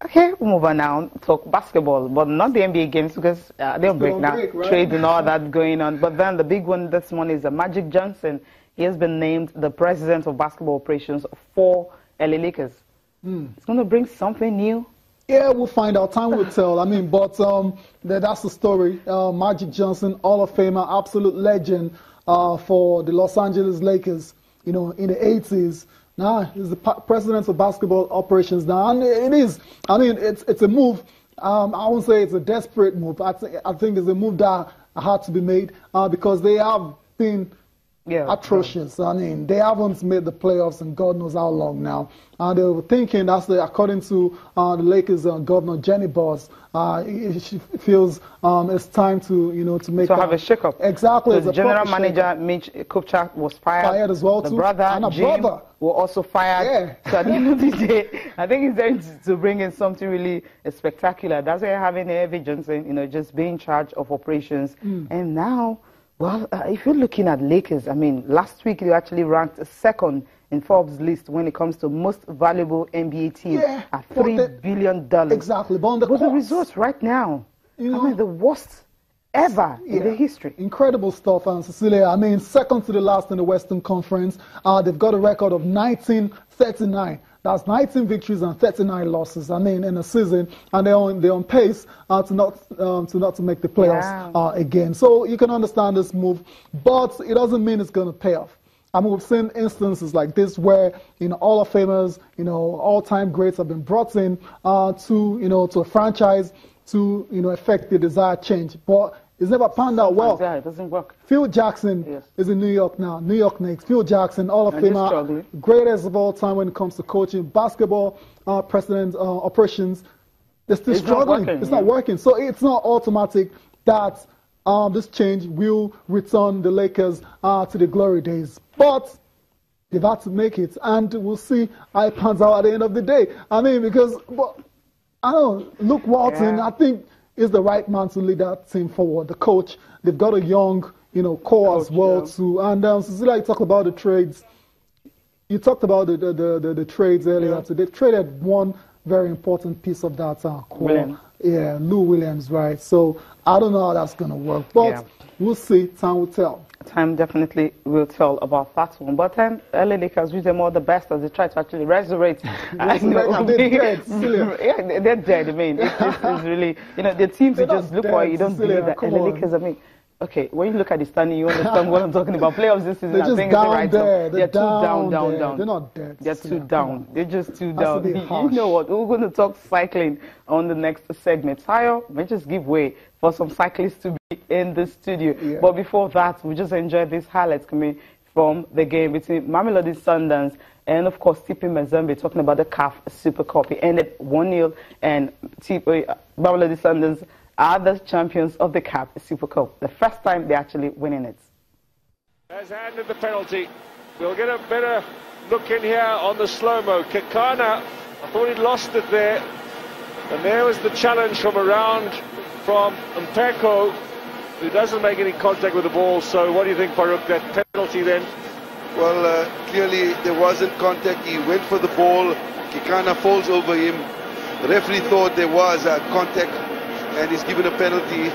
Okay, we'll move on now. Talk basketball, but not the NBA games because they'll break now. Right? Trade and all that going on. But then the big one this morning is Magic Johnson. He has been named the president of basketball operations for LA Lakers. It's going to bring something new. Yeah, we'll find out. Time will tell. I mean, but that's the story. Magic Johnson, Hall of Famer, absolute legend for the Los Angeles Lakers. You know, in the 80s. Now he's the president of basketball operations now, and it is. I mean, it's a move. I won't say it's a desperate move. I think it's a move that had to be made because they have been atrocious. I mean, they haven't made the playoffs in God knows how long now. They were thinking, according to the Lakers governor Jenny Buss, she feels it's time to make have a shakeup. Exactly. The general manager Mitch Kupchak was fired as well. The too. Brother and a Jim brother were also fired. Yeah. So at the end of the day, I think it's there to bring in something really spectacular. That's why you're having Evan Johnson, just being in charge of operations, and now. Well, if you're looking at Lakers, I mean, last week they actually ranked second in Forbes list when it comes to most valuable NBA team at $3 billion. Exactly. But the results right now, I mean, the worst ever in the history. Incredible stuff, and Cecilia. I mean, second to the last in the Western Conference. They've got a record of 19-39. That's 19 victories and 39 losses. I mean, in a season, and they're on pace to not make the playoffs again. So you can understand this move, but it doesn't mean it's going to pay off. I mean, we've seen instances like this where Hall of Famers, all-time greats have been brought in to a franchise to effect the desired change, but it's never panned out well. Yeah, it doesn't work. Phil Jackson is in New York now. New York Knicks. Phil Jackson, Hall of Famer, greatest of all time when it comes to coaching, basketball, president, operations. They're still struggling. It's not working. So it's not automatic that this change will return the Lakers to the glory days. But they've had to make it, and we'll see how it pans out at the end of the day. I mean, because I don't know, Luke Walton, I think, is the right man to lead that team forward. The coach, they've got a young, core as well too. And Cecilia, you talked about the trades. You talked about the trades earlier. So they've traded one very important piece of that core. Williams. Yeah, Lou Williams, right? So I don't know how that's going to work, but we'll see. Time will tell. Time definitely will tell about that one. But LA Lakers wish them all the best as they try to actually resurrect. They're dead. I mean, it's really, the teams just look why you don't believe that LA Lakers. I mean, okay, when you look at the standing, you understand what I'm talking about. Playoffs this season, I think down there. They're too down. They're not dead. They're too down. They're just too down. You know what? We're going to talk cycling on the next segment. Tayo, may just give way for some cyclists to be in the studio. Yeah. But before that, we just enjoyed these highlights coming from the game between Mamelodi Sundowns and, of course, TP Mazembe, talking about the CAF Super Cup. It ended 1-0, and Mamelodi Sundowns are the champions of the CAF Super Cup. The first time they're actually winning it. Has handed the penalty. We'll get a better look in here on the slow-mo. Kekana, I thought he'd lost it there. And there was the challenge from around from Mpeko, who doesn't make any contact with the ball. So what do you think, Farouk, that penalty then? Well, clearly there wasn't contact. He went for the ball. Kekana falls over him. The referee thought there was contact, and he's given a penalty.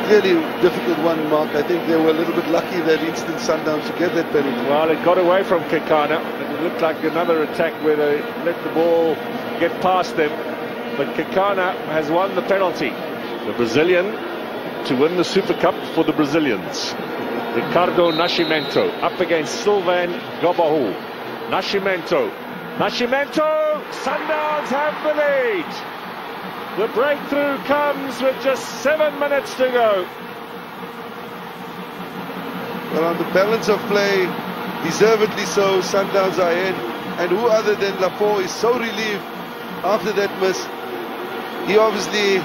Clearly difficult one, Mark. I think they were a little bit lucky that instant Sundowns to get that penalty. Well, it got away from Kekana, and it looked like another attack where they let the ball get past them. But Kekana has won the penalty. The Brazilian to win the Super Cup for the Brazilians. Ricardo Nascimento up against Sylvain Gobahu. Nascimento. Sundowns have the lead. The breakthrough comes with just 7 minutes to go. Well, on the balance of play, deservedly so, Sundowns are ahead. And who other than Laporte is so relieved after that miss. He obviously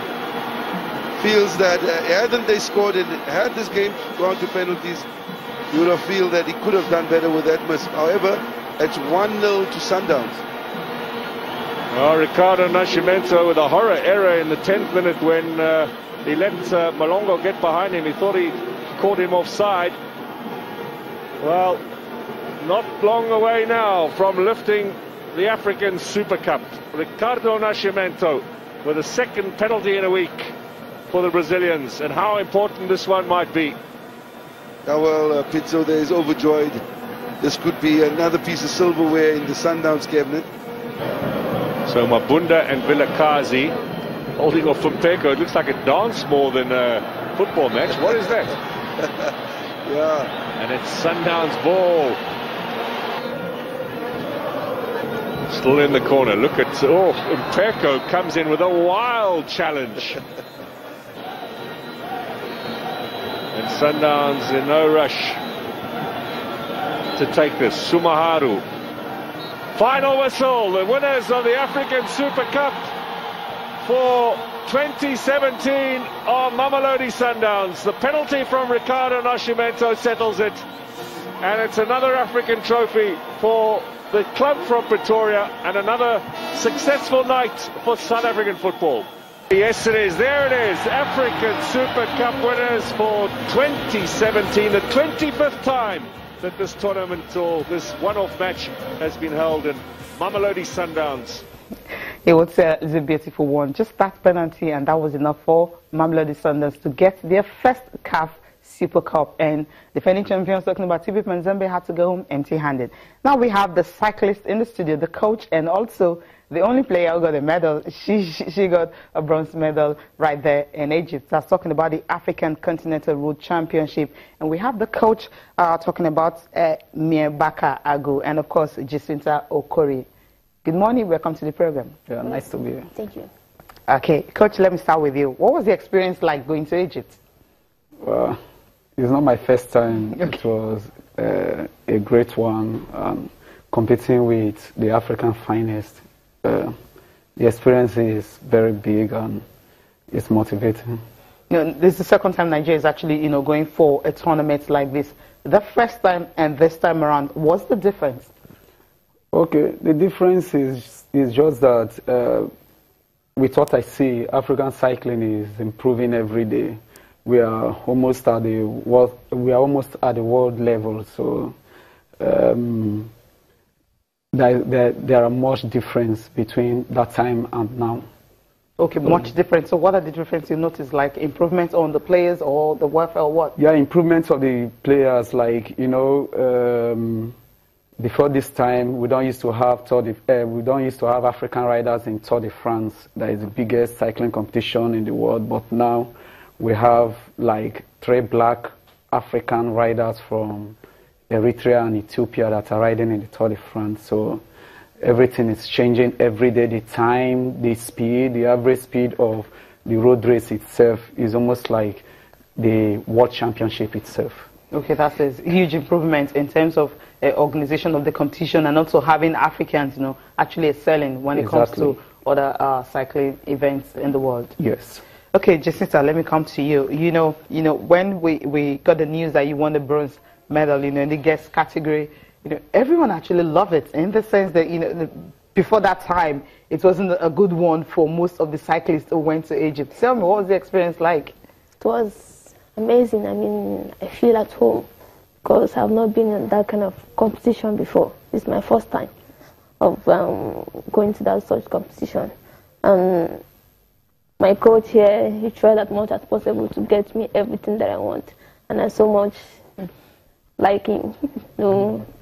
feels that hadn't they scored and had this game gone to penalties, you would have feel that he could have done better with that miss. However, it's 1-0 to Sundowns. Oh, Ricardo Nascimento with a horror error in the 10th minute when he let Malongo get behind him. He thought he caught him offside. Well, not long away now from lifting the African Super Cup. Ricardo Nascimento with a second penalty in a week for the Brazilians, and how important this one might be. Well, Pizzo there is overjoyed. This could be another piece of silverware in the Sundowns cabinet. So Mabunda and Vilakazi holding off from Peko. It looks like a dance more than a football match. What is that? Yeah. And it's Sundowns ball. Still in the corner. Look at, Peko comes in with a wild challenge. And Sundowns in no rush to take this. Sumaharu. Final whistle. The winners of the African Super Cup for 2017 are Mamelodi Sundowns. The penalty from Ricardo Nascimento settles it. And it's another African trophy for the club from Pretoria and another successful night for South African football. Yes, it is. There it is. African Super Cup winners for 2017. The 25th time that this tournament or this one-off match has been held in Mamelodi Sundowns. It was a beautiful one. Just that penalty, and that was enough for Mamelodi Sundowns to get their first CAF Super Cup. And defending champions, talking about TP Mazembe, had to go home empty-handed. Now we have the cyclist in the studio, the coach, and also the only player who got a medal. She got a bronze medal right there in Egypt. That's talking about the African Continental Road Championship. And we have the coach talking about Miebaka Agu and, of course, Jacinta Okori. Good morning. Welcome to the program. Yeah, nice to be here. Thank you. Okay, Coach, let me start with you. What was the experience like going to Egypt? Well, it's not my first time. Okay. It was a great one, competing with the African finest. The experience is very big and it's motivating. This is the second time Nigeria is actually, going for a tournament like this. The first time and this time around, what's the difference? Okay, the difference is just that with what I see, African cycling is improving every day. We are almost at the world level, so there are much difference between that time and now. Okay, much difference. So what are the differences you notice, like improvements on the players or the welfare or what? Yeah, improvements of the players, like, before this time, we don't used to have African riders in Tour de France. That is the biggest cycling competition in the world. But now we have like 3 black African riders from Eritrea and Ethiopia that are riding in the Tour de France. So everything is changing every day. The time, the speed, the average speed of the road race itself is almost like the World Championship itself. Okay, that's a huge improvement in terms of organization of the competition and also having Africans, actually excelling when it comes to other cycling events in the world. Yes. Okay, Jacinta, let me come to you. When we got the news that you won the bronze medal, in the guest category, everyone actually loved it in the sense that, before that time, it wasn't a good one for most of the cyclists who went to Egypt. Tell me, what was the experience like? It was amazing. I mean, I feel at home because I've not been in that kind of competition before. This is my first time of going to that such competition. And my coach here, he tried as much as possible to get me everything that I want. And I so much like him,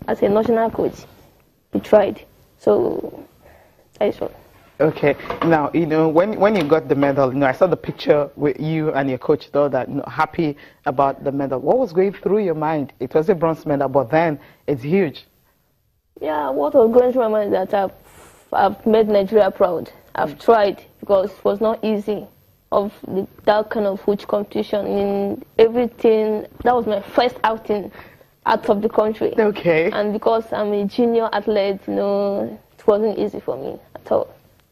as a national coach, he tried. So, I saw. Okay, now, when you got the medal, I saw the picture with you and your coach, though, that, happy about the medal. What was going through your mind? It was a bronze medal, but then it's huge. Yeah, what was going through my mind is that I've made Nigeria proud. I've tried because it was not easy of that kind of huge competition. I mean, everything, that was my first outing out of the country. Okay. And because I'm a junior athlete, it wasn't easy for me at all.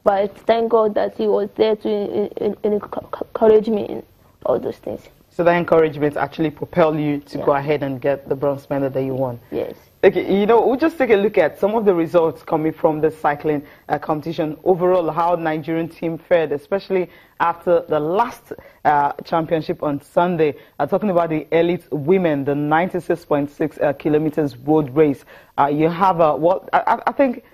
But thank God that he was there to encourage me in all those things. So that encouragement actually propelled you to go ahead and get the bronze medal that you won. Yes. Okay, we'll just take a look at some of the results coming from the cycling competition. Overall, how Nigerian team fared, especially after the last championship on Sunday. Talking about the elite women, the 96.6 kilometers road race. You have I think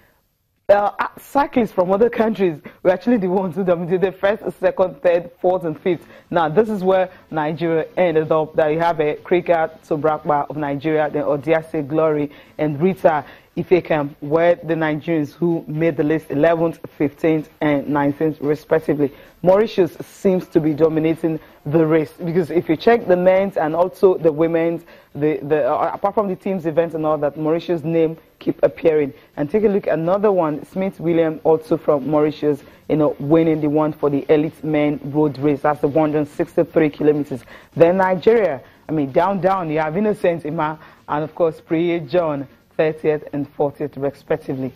cyclists from other countries were actually the ones who dominated the first, second, third, fourth, and fifth. Now, this is where Nigeria ended up. That you have a Krika Sobrakba of Nigeria, then Odiase Glory, and Rita Ifekem were the Nigerians who made the list 11th, 15th, and 19th, respectively. Mauritius seems to be dominating the race because if you check the men's and also the women's, apart from the team's events and all that, Mauritius' name keep appearing. And take a look at another one, Smith William, also from Mauritius, winning the one for the elite men road race. That's the 163 kilometers. Then Nigeria, down, you have Innocent Ima and of course Priye John, 30th and 40th respectively.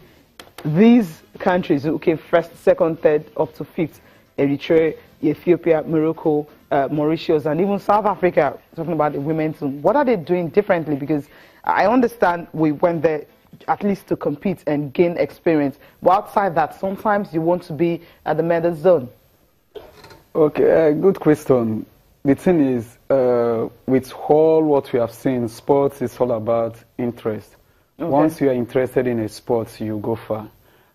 These countries who came first, second, third, up to fifth, Eritrea, Ethiopia, Morocco, Mauritius, and even South Africa, talking about the women's team. What are they doing differently? Because I understand we went there at least to compete and gain experience. But outside that, sometimes you want to be at the medal zone. Okay, good question. The thing is, with all what we have seen, sports is all about interest. Okay. Once you are interested in a sport, you go far.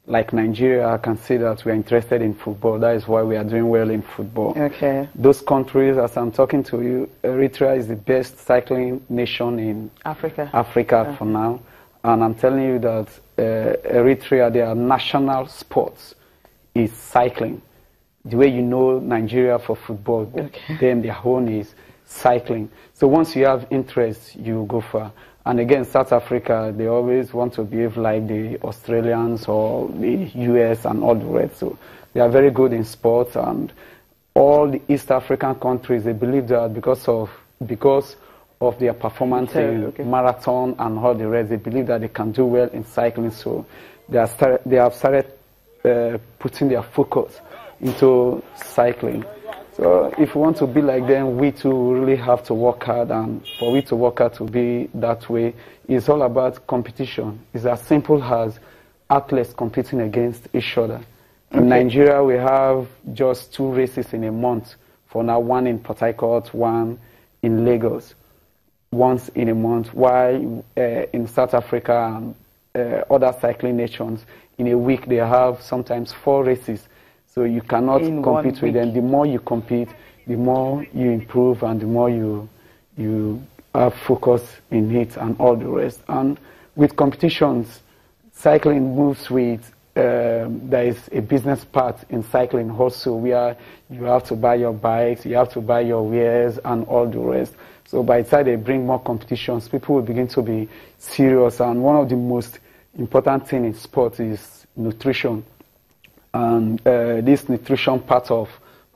Like Nigeria, I can say that we are interested in football. That is why we are doing well in football. Okay. Those countries, as I'm talking to you, Eritrea is the best cycling nation in Africa for now. And I'm telling you that Eritrea, their national sports is cycling. The way you know Nigeria for football, then their own is cycling. So once you have interest, you go far. And again, South Africa, they always want to behave like the Australians or the US and all the rest. So they are very good in sports, and all the East African countries, they believe that because of their performance in marathon and all the rest, they believe that they can do well in cycling. So they have started putting their focus into cycling. So if we want to be like them, we too really have to work hard, and for we to work hard to be that way, it's all about competition. It's as simple as athletes competing against each other. In Nigeria, we have just 2 races in a month. For now, one in Port Harcourt, one in Lagos, once in a month, while in South Africa and other cycling nations, in a week they have sometimes 4 races. So you cannot compete with them. The more you compete, the more you improve, and the more you have focus in it and all the rest. And with competitions, cycling moves with, there is a business part in cycling also, where you have to buy your bikes, you have to buy your wares and all the rest. So by the time they bring more competitions, people will begin to be serious. And one of the most important things in sport is nutrition. And this nutrition part of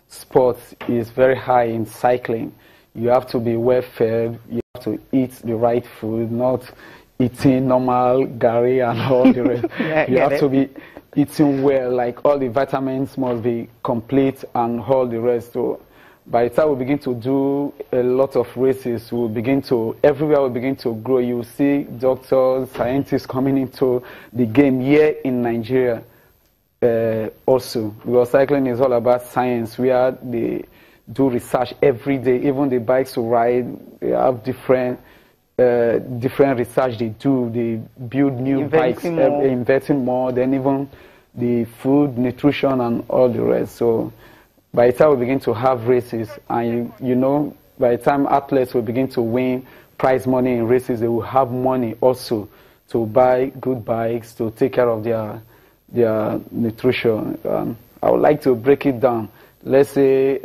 sports is very high in cycling. You have to be well fed, you have to eat the right food, not eating normal gari and all the rest. You have to be eating well, like all the vitamins must be complete and all the rest. So by the time we begin to do a lot of races, everywhere we begin to grow. You see doctors, scientists coming into the game here in Nigeria. Also, because cycling is all about science. They do research every day. Even the bikes to ride, they have different research they do. They build new bikes, investing more. Then even the food, nutrition, and all the rest. So by the time we begin to have races, and you know, by the time athletes will begin to win prize money in races, they will have money also to buy good bikes, to take care of their nutrition. I would like to break it down. Let's say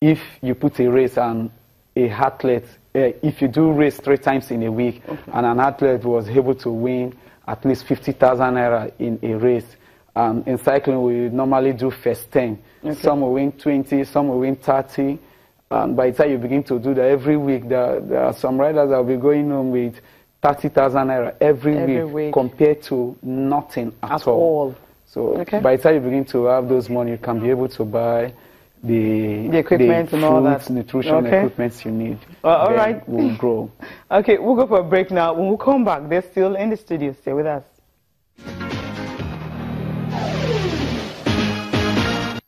if you put a race and a athlete, if you do race 3 times in a week, and an athlete was able to win at least 50,000 naira in a race, in cycling we normally do first 10. Some will win 20, some will win 30, and by the time you begin to do that every week, there are some riders that will be going home with 30,000 naira every week compared to nothing at all. So by the time you begin to have those money, you can be able to buy the equipment and all that, nutrition equipment you need. All right, we'll grow. Okay, we'll go for a break now. When we come back, they're still in the studio. Stay with us.